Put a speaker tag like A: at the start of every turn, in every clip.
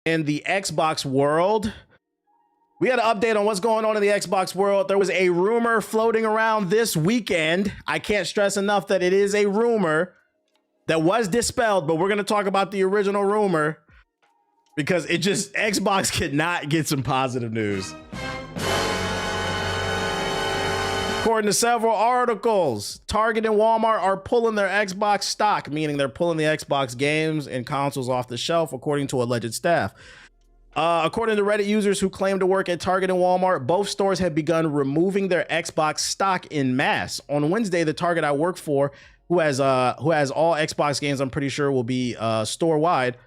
A: in the Xbox world. We got an update on what's going on in the Xbox world. There was a rumor floating around this weekend. I can't stress enough that it is a rumor that was dispelled, but we're going to talk about the original rumor because Xbox could not get some positive news. According to several articles, Target and Walmart are pulling their Xbox stock, meaning they're pulling the Xbox games and consoles off the shelf, according to alleged staff. According to Reddit users who claim to work at Target and Walmart, both stores have begun removing their Xbox stock in mass. On Wednesday, the Target I work for, who has all Xbox games, I'm pretty sure will be store-wide.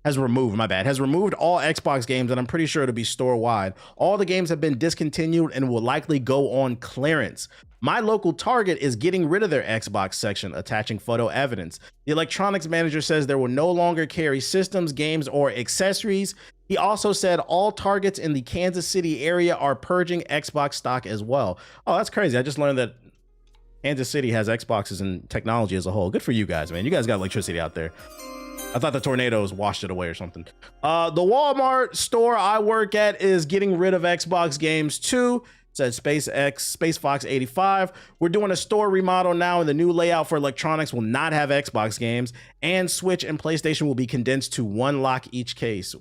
A: Has removed all Xbox games, and I'm pretty sure it'll be store-wide. All the games have been discontinued and will likely go on clearance. My local Target is getting rid of their Xbox section, attaching photo evidence. The electronics manager says there will no longer carry systems, games, or accessories. He also said all Targets in the Kansas City area are purging Xbox stock as well. Oh, that's crazy. I just learned that Kansas City has Xboxes and technology as a whole. Good for you guys, man. You guys got electricity out there. I thought the tornadoes washed it away or something. The Walmart store I work at is getting rid of Xbox games too, said SpaceFox85. We're doing a store remodel now, and the new layout for electronics will not have Xbox games, and Switch and PlayStation will be condensed to one lock each case.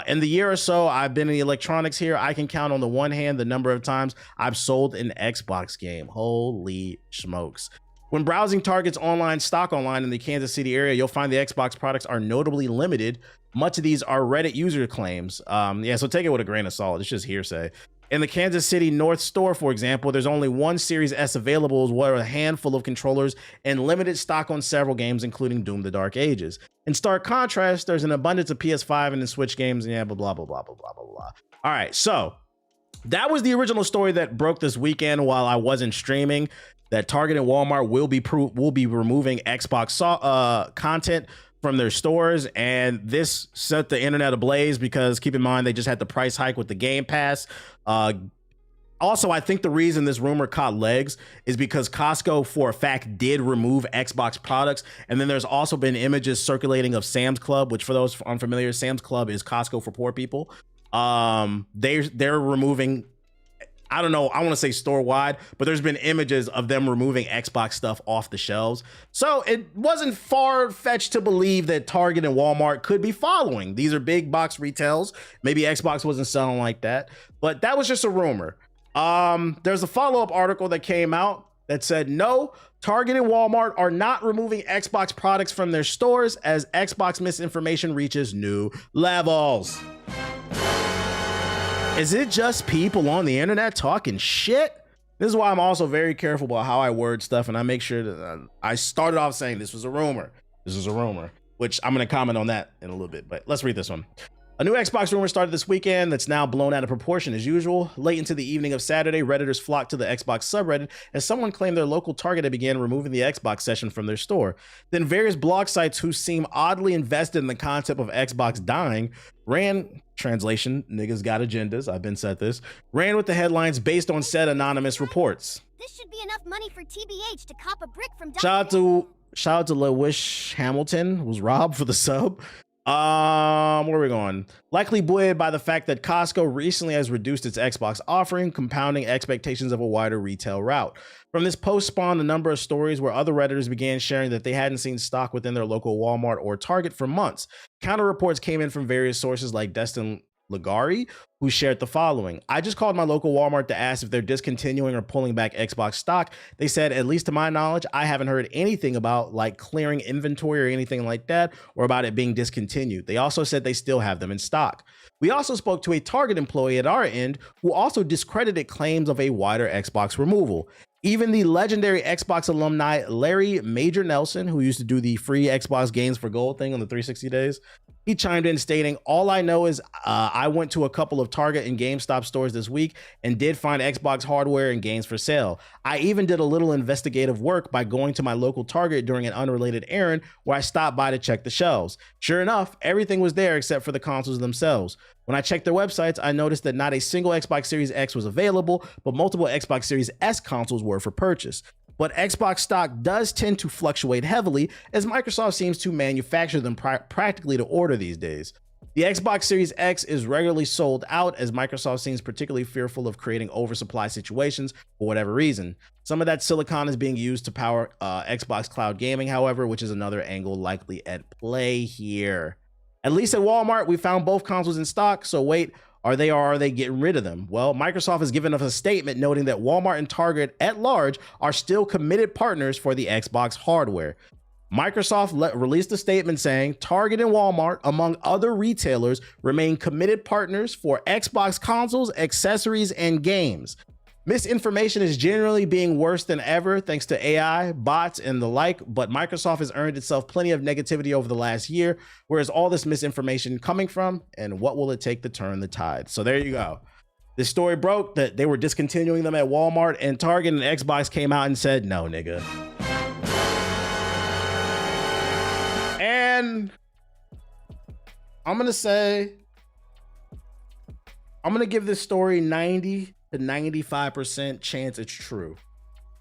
A: In the year or so I've been in the electronics here, I can count on the one hand the number of times I've sold an Xbox game. Holy smokes. When browsing Target's stock online in the Kansas City area, you'll find the Xbox products are notably limited. Much of these are Reddit user claims. So take it with a grain of salt. It's just hearsay. In the Kansas City North store, for example, there's only one Series S available, as well as a handful of controllers and limited stock on several games, including Doom: The Dark Ages. In stark contrast, there's an abundance of PS5 and the Switch games, and blah, blah, blah, blah, blah, blah, blah. All right, so that was the original story that broke this weekend while I wasn't streaming, that Target and Walmart will be removing Xbox content from their stores, and this set the internet ablaze because keep in mind they just had the price hike with the Game Pass. Also, I think the reason this rumor caught legs is because Costco for a fact did remove Xbox products, and then there's also been images circulating of Sam's Club, which for those unfamiliar, Sam's Club is Costco for poor people. They're removing, I don't know, I want to say store-wide, but there's been images of them removing Xbox stuff off the shelves. So it wasn't far-fetched to believe that Target and Walmart could be following. These are big box retails. Maybe Xbox wasn't selling like that, but that was just a rumor. There's a follow-up article that came out that said, no, Target and Walmart are not removing Xbox products from their stores as Xbox misinformation reaches new levels. Is it just people on the internet talking shit? This is why I'm also very careful about how I word stuff, and I make sure that I started off saying this was a rumor. This is a rumor, which I'm going to comment on that in a little bit, but let's read this one. A new Xbox rumor started this weekend that's now blown out of proportion as usual. Late into the evening of Saturday, Redditors flocked to the Xbox subreddit as someone claimed their local Target had began removing the Xbox section from their store. Then various blog sites who seem oddly invested in the concept of Xbox dying ran, translation, niggas got agendas, I've been said this, ran with the headlines based on said anonymous reports.
B: This should be enough money for TBH to cop a brick from
A: Shout out to LeWish Hamilton, who's robbed for the sub. Where are we going? Likely buoyed by the fact that Costco recently has reduced its Xbox offering, compounding expectations of a wider retail route. From this post spawned a number of stories where other Redditors began sharing that they hadn't seen stock within their local Walmart or Target for months. Counter reports came in from various sources like Destin Ligari, who shared the following. I just called my local Walmart to ask if they're discontinuing or pulling back Xbox stock. They said, at least to my knowledge, I haven't heard anything about like clearing inventory or anything like that, or about it being discontinued. They also said they still have them in stock. We also spoke to a Target employee at our end who also discredited claims of a wider Xbox removal. Even the legendary Xbox alumni Larry Major Nelson, who used to do the free Xbox games for gold thing on the 360 days, he chimed in stating, all I know is I went to a couple of Target and GameStop stores this week and did find Xbox hardware and games for sale. I even did a little investigative work by going to my local Target during an unrelated errand where I stopped by to check the shelves. Sure enough, everything was there except for the consoles themselves. When I checked their websites, I noticed that not a single Xbox Series X was available, but multiple Xbox Series S consoles were for purchase. But Xbox stock does tend to fluctuate heavily as Microsoft seems to manufacture them practically to order these days. The Xbox Series X is regularly sold out as Microsoft seems particularly fearful of creating oversupply situations for whatever reason. Some of that silicon is being used to power Xbox Cloud Gaming, however, which is another angle likely at play here. At least at Walmart, we found both consoles in stock, so wait, are they getting rid of them? Well, Microsoft has given us a statement noting that Walmart and Target at large are still committed partners for the Xbox hardware. Microsoft released a statement saying Target and Walmart, among other retailers, remain committed partners for Xbox consoles, accessories, and games. Misinformation is generally being worse than ever thanks to AI, bots, and the like, but Microsoft has earned itself plenty of negativity over the last year. Where's all this misinformation coming from, and what will it take to turn the tide? So there you go. This story broke that they were discontinuing them at Walmart and Target, and Xbox came out and said, no, nigga. And I'm going to give this story 90 to 95% chance it's true.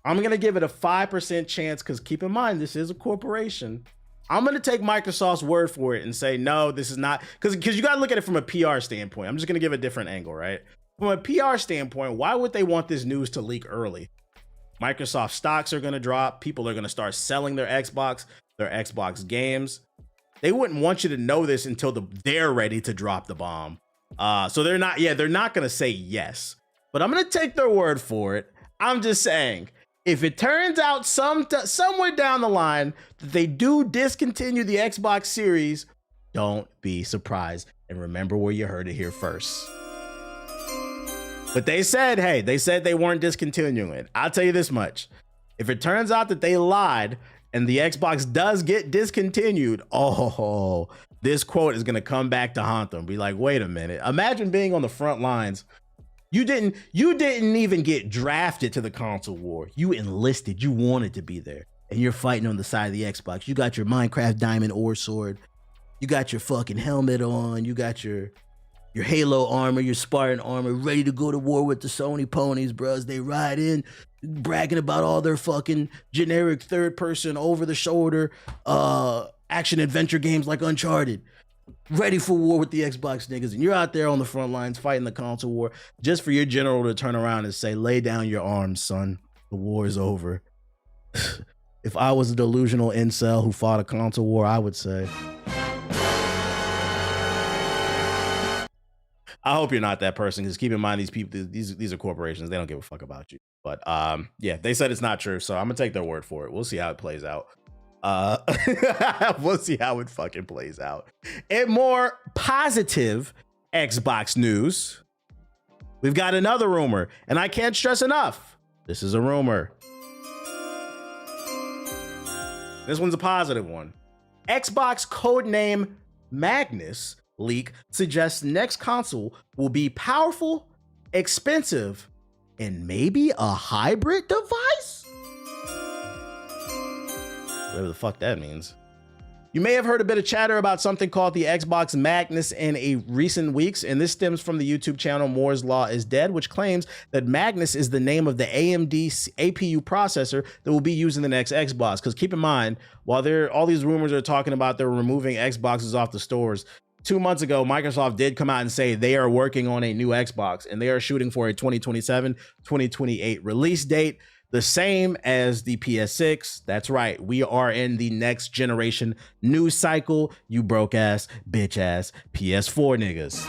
A: I'm going to give it a 5% chance because keep in mind, this is a corporation. I'm going to take Microsoft's word for it and say, no, this is not, because you got to look at it from a PR standpoint. I'm just going to give a different angle, right? From a PR standpoint, why would they want this news to leak early? Microsoft stocks are going to drop. People are going to start selling their Xbox games. They wouldn't want you to know this until they're ready to drop the bomb. So they're not going to say yes, but I'm going to take their word for it. I'm just saying, if it turns out somewhere down the line that they do discontinue the Xbox Series, don't be surprised. And remember where you heard it here first. But they said they weren't discontinuing it. I'll tell you this much. If it turns out that they lied and the Xbox does get discontinued, oh, this quote is going to come back to haunt them. Be like, wait a minute. Imagine being on the front lines. You didn't even get drafted to the console war. You enlisted. You wanted to be there. And you're fighting on the side of the Xbox. You got your Minecraft diamond ore sword. You got your fucking helmet on. You got your Halo armor, your Spartan armor, ready to go to war with the Sony ponies, bros. They ride in, bragging about all their fucking generic third-person, over-the-shoulder action-adventure games like Uncharted. Ready for war with the Xbox niggas. And you're out there on the front lines fighting the console war just for your general to turn around and say, lay down your arms, son. The war is over. If I was a delusional incel who fought a console war, I would say... I hope you're not that person, because keep in mind, these people, these are corporations. They don't give a fuck about you. But yeah, they said it's not true, so I'm gonna take their word for it. We'll see how it plays out. We'll see how it fucking plays out. In more positive Xbox news, we've got another rumor, and I can't stress enough, this is a rumor. This one's a positive one. Xbox codename Magnus leak suggests next console will be powerful, expensive, and maybe a hybrid device? Whatever the fuck that means. You may have heard a bit of chatter about something called the Xbox Magnus in recent weeks, and this stems from the YouTube channel Moore's Law is Dead, which claims that Magnus is the name of the AMD APU processor that will be used in the next Xbox. Because keep in mind, while all these rumors are talking about they're removing Xboxes off the stores, 2 months ago, Microsoft did come out and say they are working on a new Xbox, and they are shooting for a 2027, 2028 release date. The same as the PS6. That's right. We are in the next generation news cycle. You broke ass, bitch ass PS4 niggas.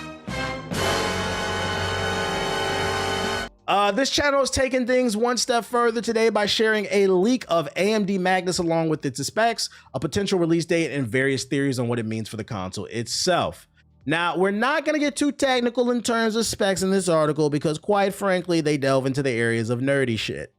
A: This channel is taking things one step further today by sharing a leak of AMD Magnus along with its specs, a potential release date, and various theories on what it means for the console itself. Now, we're not going to get too technical in terms of specs in this article because, quite frankly, they delve into the areas of nerdy shit.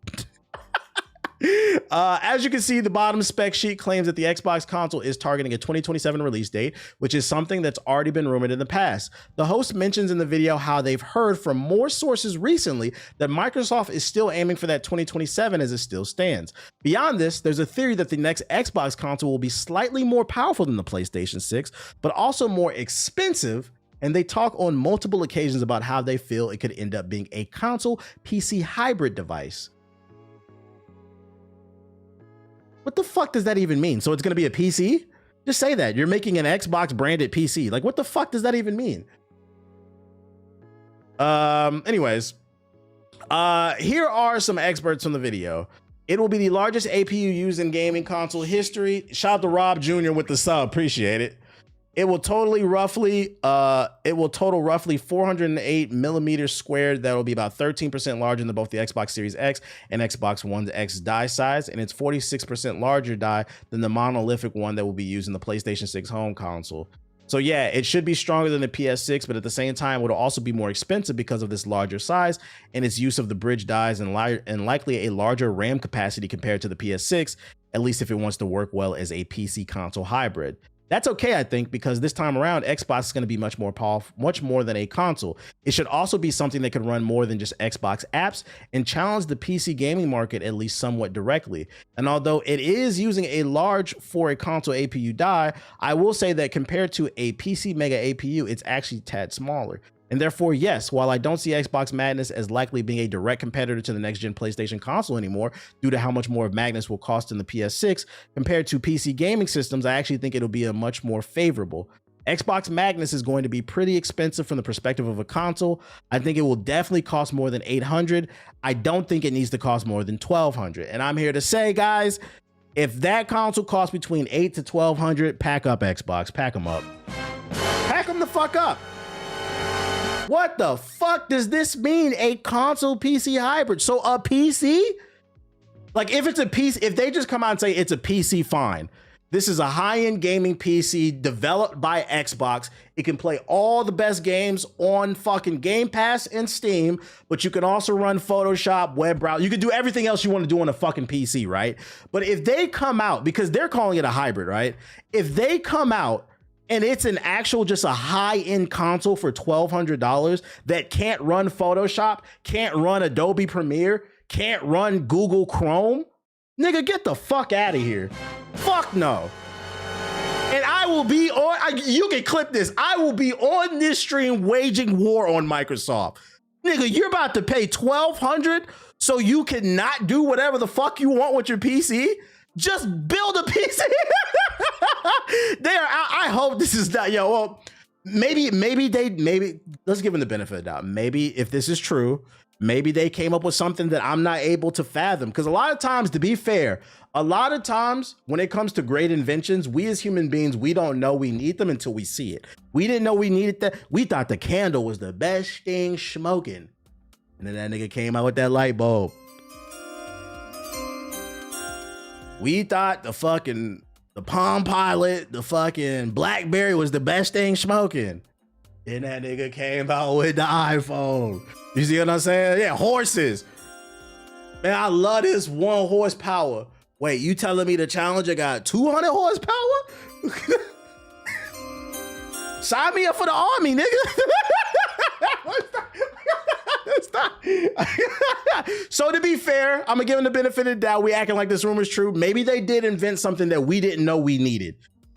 A: As you can see, the bottom spec sheet claims that the Xbox console is targeting a 2027 release date, which is something that's already been rumored in the past. The host mentions in the video how they've heard from more sources recently that Microsoft is still aiming for that 2027 as it still stands. Beyond this, there's a theory that the next Xbox console will be slightly more powerful than the PlayStation 6, but also more expensive. And they talk on multiple occasions about how they feel it could end up being a console PC hybrid device. What the fuck does that even mean? So it's going to be a PC? Just say that. You're making an Xbox branded PC. Like, what the fuck does that even mean? Anyways, here are some experts from the video. It will be the largest APU used in gaming console history. Shout out to Rob Jr. with the sub. Appreciate it. It will total roughly 408 millimeters squared. That will be about 13% larger than both the Xbox Series X and Xbox One X die size, and it's 46% larger die than the monolithic one that will be used in the PlayStation 6 home console. So yeah, it should be stronger than the PS6, but at the same time, it will also be more expensive because of this larger size and its use of the bridge dies and likely a larger RAM capacity compared to the PS6, at least if it wants to work well as a PC console hybrid. That's okay, I think, because this time around, Xbox is going to be much more powerful, much more than a console. It should also be something that could run more than just Xbox apps and challenge the PC gaming market at least somewhat directly. And although it is using a large for a console APU die, I will say that compared to a PC Mega APU, it's actually a tad smaller. And therefore, yes, while I don't see Xbox Magnus as likely being a direct competitor to the next-gen PlayStation console anymore, due to how much more of Magnus will cost in the PS6, compared to PC gaming systems, I actually think it'll be a much more favorable. Xbox Magnus is going to be pretty expensive from the perspective of a console. I think it will definitely cost more than $800. I don't think it needs to cost more than $1,200. And I'm here to say, guys, if that console costs between $800 to $1,200, pack up Xbox, pack them up. Pack them the fuck up. What the fuck does this mean? A console PC hybrid? So a PC? Like if it's a PC, if they just come out and say it's a PC, fine. This is a high-end gaming PC developed by Xbox. It can play all the best games on fucking Game Pass and Steam, but you can also run Photoshop, web browser. You can do everything else you want to do on a fucking PC, right? But if they come out, because they're calling it a hybrid, right? If they come out and it's an actual, just a high-end console for $1,200 that can't run Photoshop, can't run Adobe Premiere, can't run Google Chrome, nigga, get the fuck out of here. Fuck no. And I will be on, you can clip this, I will be on this stream waging war on Microsoft. Nigga, you're about to pay $1,200 so you cannot do whatever the fuck you want with your PC? Just build a PC. I hope this is not, well, maybe let's give them the benefit of the doubt. Maybe if this is true, maybe they came up with something that I'm not able to fathom. Because a lot of times, to be fair, a lot of times when it comes to great inventions, we as human beings, we don't know we need them until we see it. We didn't know we needed that. We thought the candle was the best thing smoking. And then that nigga came out with that light bulb. We thought the Palm Pilot, the fucking BlackBerry was the best thing smoking. Then that nigga came out with the iPhone. You see what I'm saying? Yeah, horses. Man, I love this 1 horsepower. Wait, you telling me the Challenger got 200 horsepower? Sign me up for the army, nigga. So to be fair, I'm gonna give them the benefit of the doubt. We acting like this rumor is true. Maybe they did invent something that we didn't know we needed.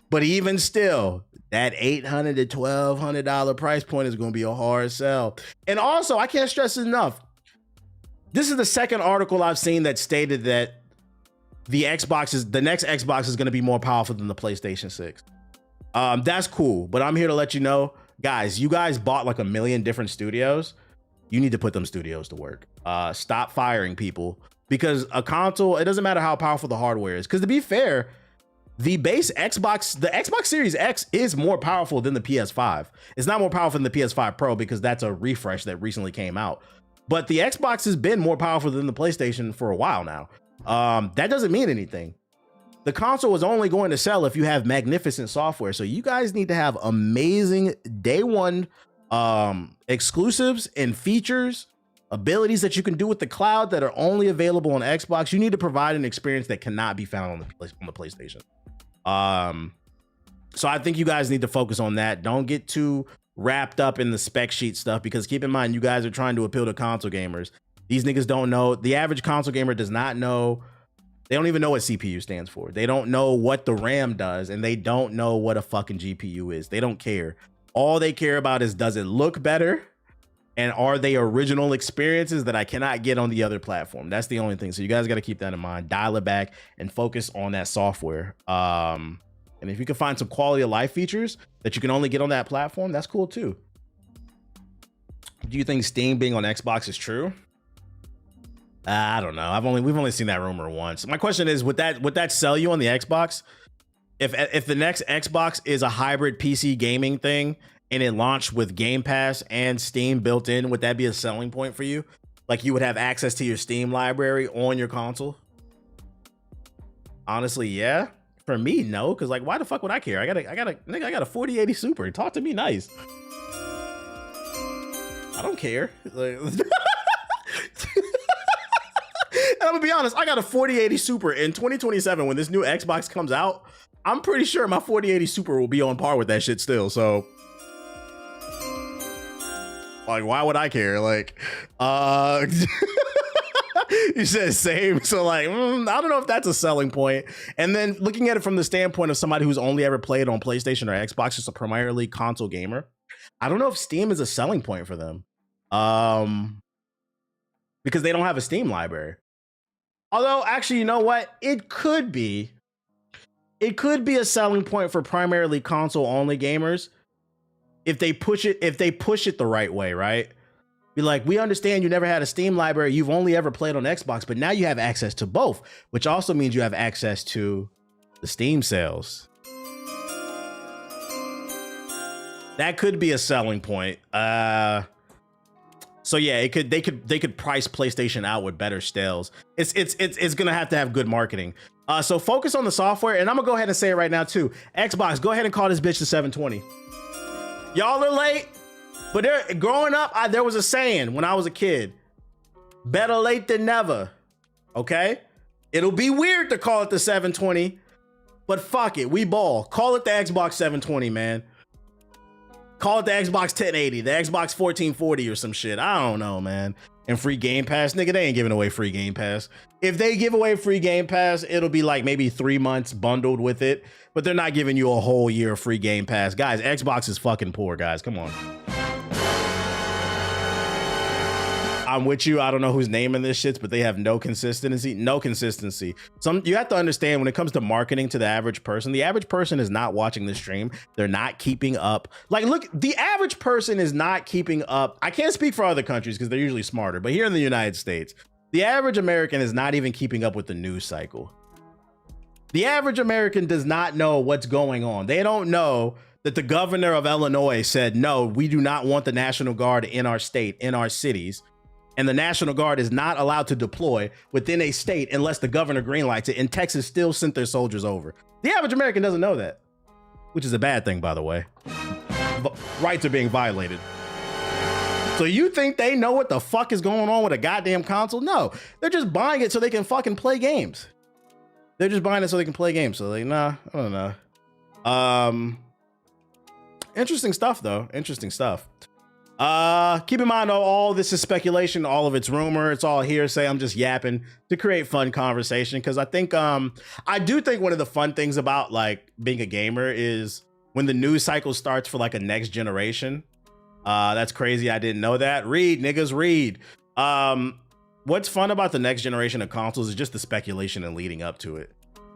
A: But even still, that $800 to $1,200 price point is gonna be a hard sell. And also, I can't stress it enough. This is the second article I've seen that stated that the next Xbox is gonna be more powerful than the PlayStation 6. That's cool, but I'm here to let you know, guys, you guys bought like 1 million different studios. You need to put them studios to work. Stop firing people, because a console, it doesn't matter how powerful the hardware is. Because to be fair, the base Xbox, the Xbox Series X is more powerful than the PS5. It's not more powerful than the PS5 Pro because that's a refresh that recently came out. But the Xbox has been more powerful than the PlayStation for a while now. That doesn't mean anything. The console is only going to sell if you have magnificent software. So you guys need to have amazing day one exclusives and features, abilities that you can do with the cloud that are only available on Xbox. You need to provide an experience that cannot be found on the PlayStation. So I think you guys need to focus on that. Don't get too wrapped up in the spec sheet stuff, because keep in mind, you guys are trying to appeal to console gamers. These niggas don't know. The average console gamer does not know. They don't even know what CPU stands for. They don't know what the RAM does, and they don't know what a fucking GPU is. They don't care. All they care about is, does it look better? And are they original experiences that I cannot get on the other platform? That's the only thing. So you guys got to keep that in mind. Dial it back and focus on that software. And And if you can find some quality of life features that you can only get on that platform, that's cool too. Do you think Steam being on Xbox is true? I don't know. We've only seen that rumor once. My question is, would that sell you on the Xbox? If the next Xbox is a hybrid PC gaming thing and it launched with Game Pass and Steam built in, would that be a selling point for you? Like you would have access to your Steam library on your console? Honestly, yeah. For me, no, because like, why the fuck would I care? I got a 4080 Super. Talk to me nice. I don't care. Like, and I'm gonna be honest, I got a 4080 Super in 2027. When this new Xbox comes out, I'm pretty sure my 4080 Super will be on par with that shit still. So, like, why would I care? Like, you said same. So, like, I don't know if that's a selling point. And then looking at it from the standpoint of somebody who's only ever played on PlayStation or Xbox, just a primarily console gamer, I don't know if Steam is a selling point for them. Because they don't have a Steam library. Although, actually, you know what? It could be a selling point for primarily console only gamers if they push it the right way, right? Be like, we understand you never had a Steam library, you've only ever played on Xbox, but now you have access to both, which also means you have access to the Steam sales. That could be a selling point. So yeah, they could price PlayStation out with better sales. It's gonna have to have good marketing. So focus on the software, and I'm gonna go ahead and say it right now too. Xbox, go ahead and call this bitch the 720. Y'all are late, but growing up, there was a saying when I was a kid: better late than never. Okay, it'll be weird to call it the 720, but fuck it, we ball. Call it the Xbox 720, man. Call it the Xbox 1080, the Xbox 1440 or some shit. I don't know, man. And free Game Pass, nigga, they ain't giving away free Game Pass. If they give away free Game Pass, it'll be like maybe 3 months bundled with it, but they're not giving you a whole year of free Game Pass. Guys, Xbox is fucking poor, guys. Come on. I'm with you. I don't know who's naming this shit, but they have no consistency. No consistency. You have to understand when it comes to marketing to the average person is not watching the stream. They're not keeping up. Like, look, the average person is not keeping up. I can't speak for other countries because they're usually smarter, but here in the United States, the average American is not even keeping up with the news cycle. The average American does not know what's going on. They don't know that the governor of Illinois said, no, we do not want the National Guard in our state, in our cities. And the National Guard is not allowed to deploy within a state unless the governor greenlights it. And Texas still sent their soldiers over. The average American doesn't know that, which is a bad thing, by the way. Rights are being violated. So you think they know what the fuck is going on with a goddamn console? No, they're just buying it so they can fucking play games. They're just buying it so they can play games. So like, nah, I don't know. Interesting stuff though. Interesting stuff. Keep in mind, all this is speculation, all of it's rumor, it's all hearsay. I'm just yapping to create fun conversation because I think I do think one of the fun things about like being a gamer is when the news cycle starts for like a next generation. That's crazy. I didn't know that. Read, niggas, read. What's fun about the next generation of consoles is just the speculation and leading up to it.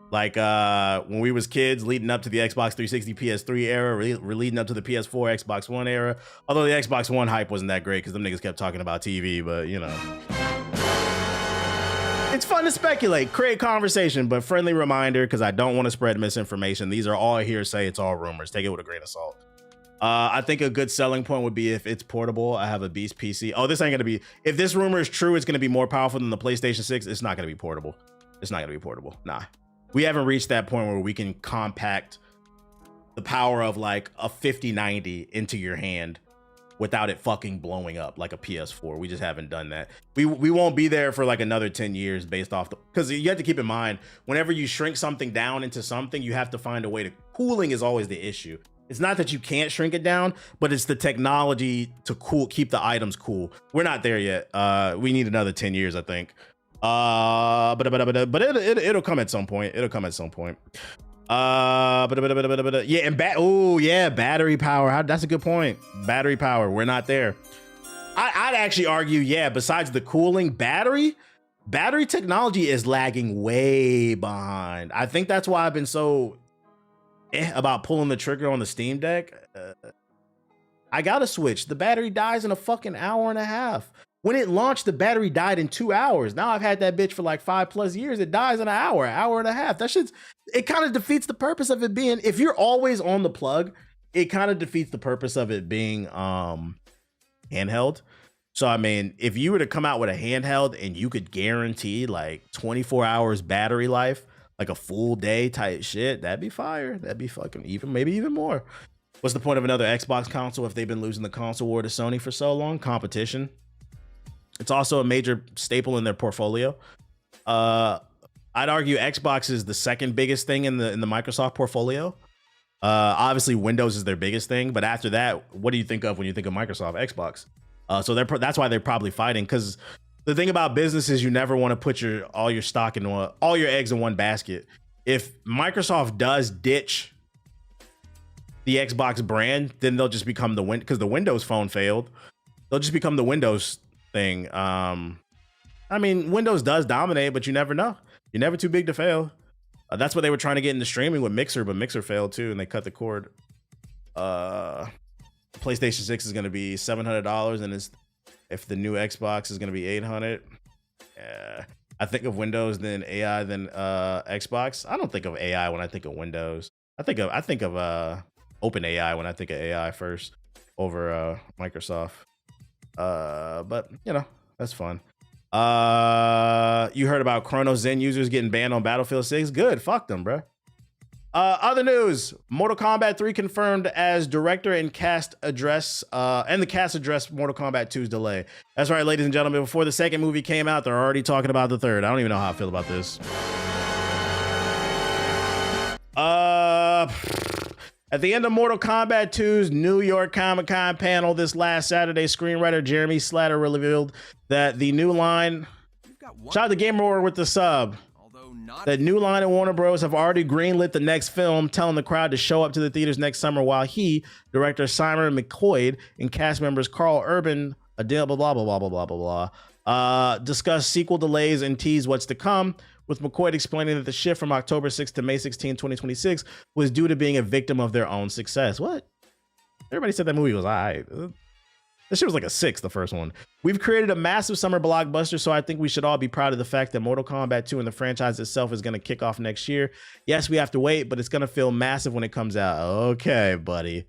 A: Like when we was kids, leading up to the Xbox 360, PS3 era, we're leading up to the PS4, Xbox One era. Although the Xbox One hype wasn't that great because them niggas kept talking about TV, but you know. It's fun to speculate, create conversation, but friendly reminder, because I don't want to spread misinformation. These are all hearsay, it's all rumors. Take it with a grain of salt. I think a good selling point would be if it's portable. I have a Beast PC. Oh, this ain't gonna be, if this rumor is true, it's gonna be more powerful than the PlayStation 6. It's not gonna be portable. It's not gonna be portable. Nah. We haven't reached that point where we can compact the power of like a 5090 into your hand without it fucking blowing up like a PS4. We just haven't done that. We won't be there for like another 10 years based off the, because you have to keep in mind, whenever you shrink something down into something, you have to find a way to, cooling is always the issue. It's not that you can't shrink it down, but it's the technology to keep the items cool. We're not there yet. We need another 10 years, I think. But it'll come at some point. It'll come at some point. Yeah, and battery power. That's a good point. Battery power. We're not there. I'd actually argue, yeah, besides the cooling, battery technology is lagging way behind. I think that's why I've been so about pulling the trigger on the Steam Deck. I got a Switch. The battery dies in a fucking hour and a half. When it launched, the battery died in 2 hours. Now I've had that bitch for like 5+ years. It dies in an hour and a half. That shit's, it kind of defeats the purpose of it being, if you're always on the plug, it kind of defeats the purpose of it being handheld. So, I mean, if you were to come out with a handheld and you could guarantee like 24 hours battery life, like a full day type shit, that'd be fire. That'd be fucking maybe even more. What's the point of another Xbox console if they've been losing the console war to Sony for so long? Competition. It's also a major staple in their portfolio. I'd argue Xbox is the second biggest thing in the Microsoft portfolio. Obviously, Windows is their biggest thing, but after that, what do you think of when you think of Microsoft? Xbox. So that's why they're probably fighting, because the thing about business is you never want to put all your stock in all your eggs in one basket. If Microsoft does ditch the Xbox brand, then they'll just become because the Windows Phone failed. They'll just become the Windows thing. I mean, Windows does dominate, but you never know. You're never too big to fail. That's what they were trying to get into streaming with Mixer, but Mixer failed too, and they cut the cord. PlayStation 6 is going to be $700, and if the new Xbox is going to be $800. I think of Windows, then AI, then Xbox. I don't think of AI when I think of Windows. I think of OpenAI when I think of AI first over Microsoft. But you know, that's fun. You heard about Chrono Zen users getting banned on Battlefield 6? Good, fuck them, bro. Other news: Mortal Kombat 3 confirmed as director and cast address, and the cast addressed Mortal Kombat 2's delay. That's right, ladies and gentlemen. Before the second movie came out, they're already talking about the third. I don't even know how I feel about this. At the end of Mortal Kombat 2's New York Comic-Con panel this last Saturday, screenwriter Jeremy Slatter revealed that the new line, shout out to Game Roar with the sub, that New Line and Warner Bros. Have already greenlit the next film, telling the crowd to show up to the theaters next summer, while director Simon McQuoid, and cast members Carl Urban, blah, blah, blah, blah, blah, blah, blah, blah, discuss sequel delays and tease what's to come, with McQuoid explaining that the shift from October 6th to May 16, 2026 was due to being a victim of their own success. What? Everybody said that movie was all right. This shit was like a 6, the first one. We've created a massive summer blockbuster, so I think we should all be proud of the fact that Mortal Kombat 2 and the franchise itself is going to kick off next year. Yes, we have to wait, but it's going to feel massive when it comes out. Okay, buddy.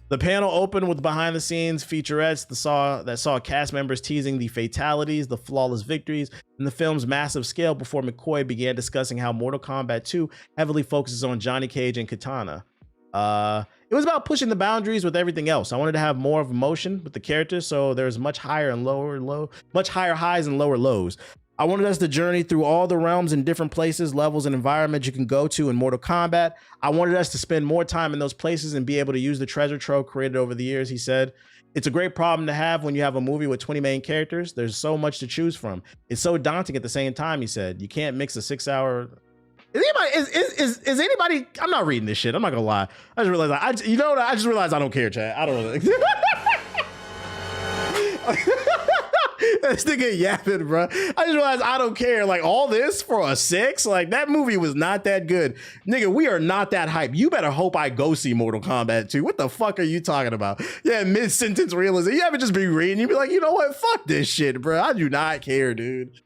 A: The panel opened with behind-the-scenes featurettes that saw cast members teasing the fatalities, the flawless victories, and the film's massive scale before McQuoid began discussing how Mortal Kombat 2 heavily focuses on Johnny Cage and Katana. It was about pushing the boundaries with everything else. I wanted to have more of emotion with the characters, so there's much higher highs and lower lows. I wanted us to journey through all the realms and different places, levels, and environments you can go to in Mortal Kombat. I wanted us to spend more time in those places and be able to use the treasure trove created over the years, he said. It's a great problem to have when you have a movie with 20 main characters. There's so much to choose from. It's so daunting at the same time, he said. You can't mix a 6-hour... Is anybody? I'm not reading this shit. I'm not gonna lie. I just realized I just realized I don't care, chat. I don't really. This nigga yapping, bro. I just realized I don't care. Like, all this for a 6? Like, that movie was not that good. Nigga, we are not that hype. You better hope I go see Mortal Kombat 2. What the fuck are you talking about? Yeah, mid-sentence realism. You ever just be reading, you be like, you know what? Fuck this shit, bro. I do not care, dude.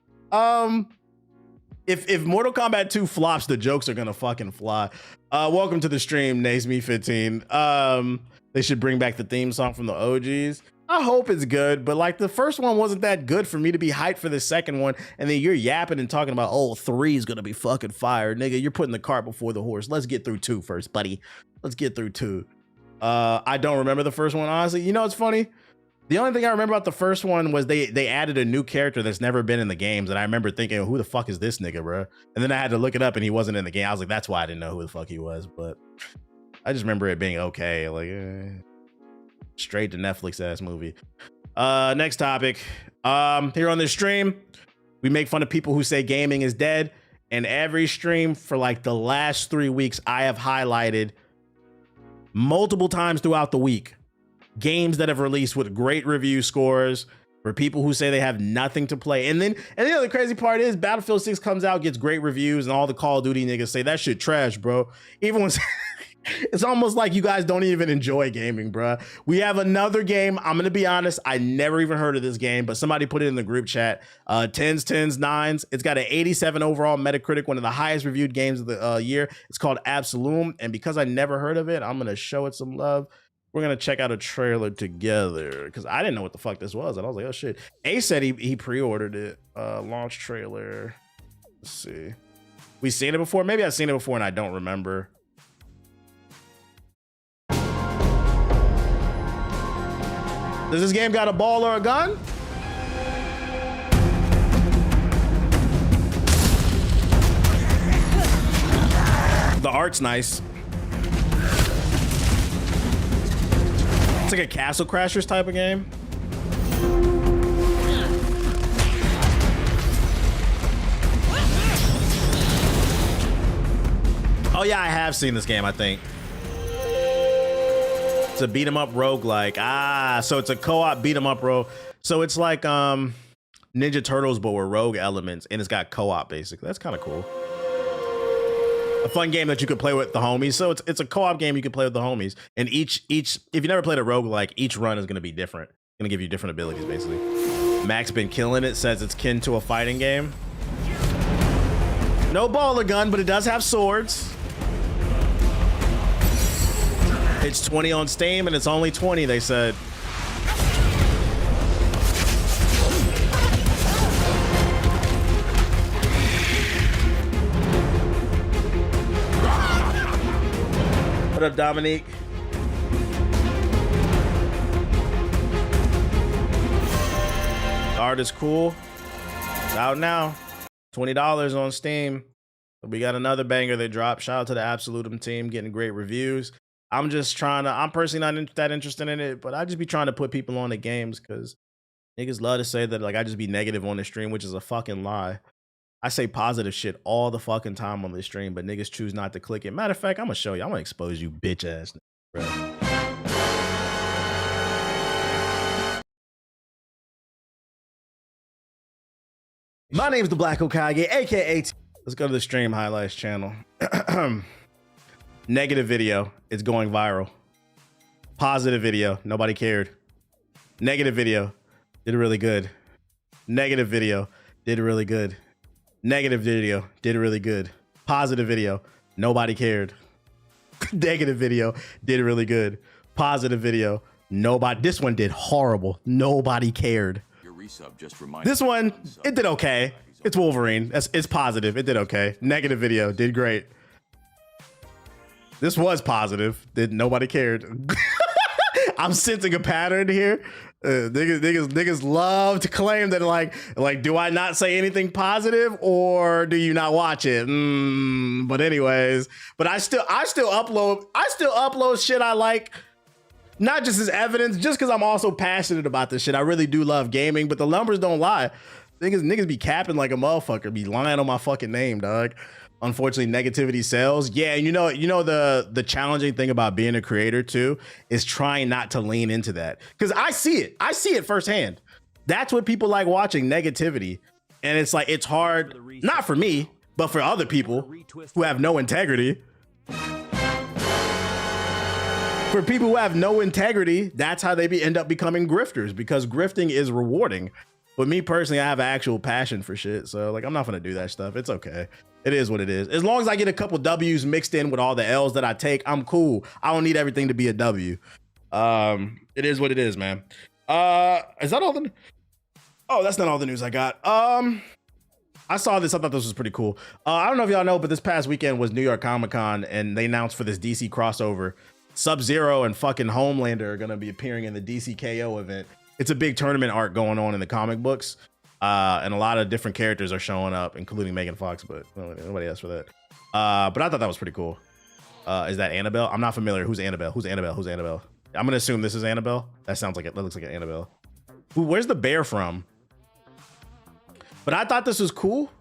A: If Mortal Kombat 2 flops, the jokes are gonna fucking fly. Welcome to the stream, NaceMe15. They should bring back the theme song from the OGs. I hope it's good, but like, the first one wasn't that good for me to be hyped for the second one, and then you're yapping and talking about, oh, 3 is gonna be fucking fire. Nigga, you're putting the cart before the horse. Let's get through 2 first, buddy. Let's get through 2. I don't remember the first one, honestly. You know, it's funny. The only thing I remember about the first one was they added a new character that's never been in the games, and I remember thinking, who the fuck is this nigga, bro? And then I had to look it up, and he wasn't in the game. I was like, that's why I didn't know who the fuck he was, but I just remember it being okay, like straight to Netflix ass movie. Next topic. Here on this stream, we make fun of people who say gaming is dead, and every stream for like the last 3 weeks, I have highlighted multiple times throughout the week games that have released with great review scores for people who say they have nothing to play. And the other crazy part is Battlefield 6 comes out, gets great reviews, and all the Call of Duty niggas say that shit trash, bro. Even when It's almost like you guys don't even enjoy gaming, bruh. We have another game. I'm gonna be honest, I never even heard of this game, but somebody put it in the group chat. 10s, 9s. It's got an 87 overall Metacritic, one of the highest reviewed games of the year. It's called Absolum, and because I never heard of it, I'm gonna show it some love. We're gonna check out a trailer together because I didn't know what the fuck this was, and I was like, oh shit. Ace said he pre-ordered it. Launch trailer. Let's see. We seen it before? Maybe I've seen it before and I don't remember. Does this game got a ball or a gun? The art's nice. It's like a Castle Crashers type of game. Oh yeah, I have seen this game, I think. It's a beat 'em up roguelike. Ah, so it's a co-op beat 'em up rogue. So it's like Ninja Turtles, but with rogue elements, and it's got co-op basically. That's kind of cool. A fun game that you could play with the homies. So it's a co-op game you can play with the homies. And each if you never played a roguelike, each run is gonna be different. Gonna give you different abilities basically. Max been killing it, says it's kin to a fighting game. No ball or gun, but it does have swords. It's 20 on Steam and it's only 20, they said. What up, Dominique? The art is cool. It's out now. $20 on Steam. We got another banger that dropped. Shout out to the Absolutum team getting great reviews. I'm personally not that interested in it, but I just be trying to put people on the games because niggas love to say that like I just be negative on the stream, which is a fucking lie. I say positive shit all the fucking time on this stream, but niggas choose not to click it. Matter of fact, I'm gonna show you. I'm gonna expose you, bitch ass niggas, bro. My name's the Black Okage, aka Let's go to the stream highlights channel. Negative video, it's going viral. Positive video, nobody cared. Negative video, did really good. Negative video, did really good. Negative video, did really good. Positive video, nobody cared. Negative video, did really good. Positive video, nobody. This one did horrible. Nobody cared. This one, it did okay. It's Wolverine. It's positive. It did okay. Negative video, did great. This was positive. Nobody cared. I'm sensing a pattern here. Niggas love to claim that like, do I not say anything positive or do you not watch it? But anyways, but I still upload shit I like, not just as evidence, just because I'm also passionate about this shit. I really do love gaming, but the numbers don't lie. Niggas be capping like a motherfucker, be lying on my fucking name, dog. Unfortunately, negativity sells. Yeah, and you know the challenging thing about being a creator too is trying not to lean into that. Because I see it firsthand. That's what people like watching, negativity. And it's like, it's hard, not for me, but for other people who have no integrity. For people who have no integrity, that's how they end up becoming grifters, because grifting is rewarding. But me personally, I have an actual passion for shit. So like, I'm not gonna do that stuff. It's okay. It is what it is. As long as I get a couple W's mixed in with all the L's that I take, I'm cool. I don't need everything to be a W. It is what it is, man. Is that all the... Oh, that's not all the news I got. I saw this. I thought this was pretty cool. I don't know if y'all know, but this past weekend was New York Comic Con, and they announced for this DC crossover, Sub-Zero and fucking Homelander are gonna be appearing in the DC KO event. It's a big tournament arc going on in the comic books. And a lot of different characters are showing up, including Megan Fox, but nobody asked for that. But I thought that was pretty cool. Is that Annabelle? I'm not familiar. Who's Annabelle? Who's Annabelle? Who's Annabelle? I'm gonna assume this is Annabelle. That sounds like it. That looks like an Annabelle. Where's the bear from? But I thought this was cool.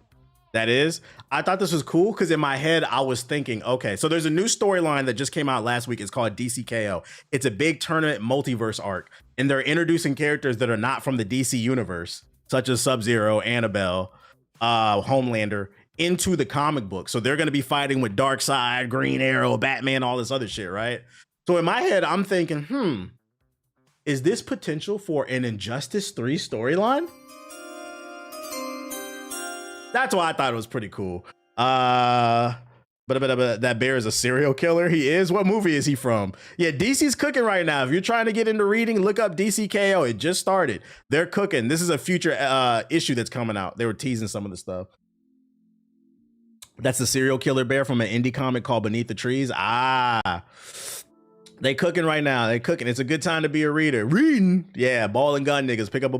A: I thought this was cool because in my head I was thinking, okay, so there's a new storyline that just came out last week. It's called DCKO. It's a big tournament multiverse arc, and they're introducing characters that are not from the DC universe, such as Sub-Zero, Annabelle, Homelander, into the comic book. So they're going to be fighting with Darkseid, Green Arrow, Batman, all this other shit, right? So in my head, I'm thinking, is this potential for an Injustice 3 storyline? That's why I thought it was pretty cool. But that bear is a serial killer. He is. What movie is he from? Yeah, DC's cooking right now. If you're trying to get into reading, look up DCKO. It just started. They're cooking. This is a future issue that's coming out. They were teasing some of the stuff. That's the serial killer bear from an indie comic called Beneath the Trees. They cooking right now. They cooking. It's a good time to be a reader. Reading. Yeah, ball and gun niggas. Pick up a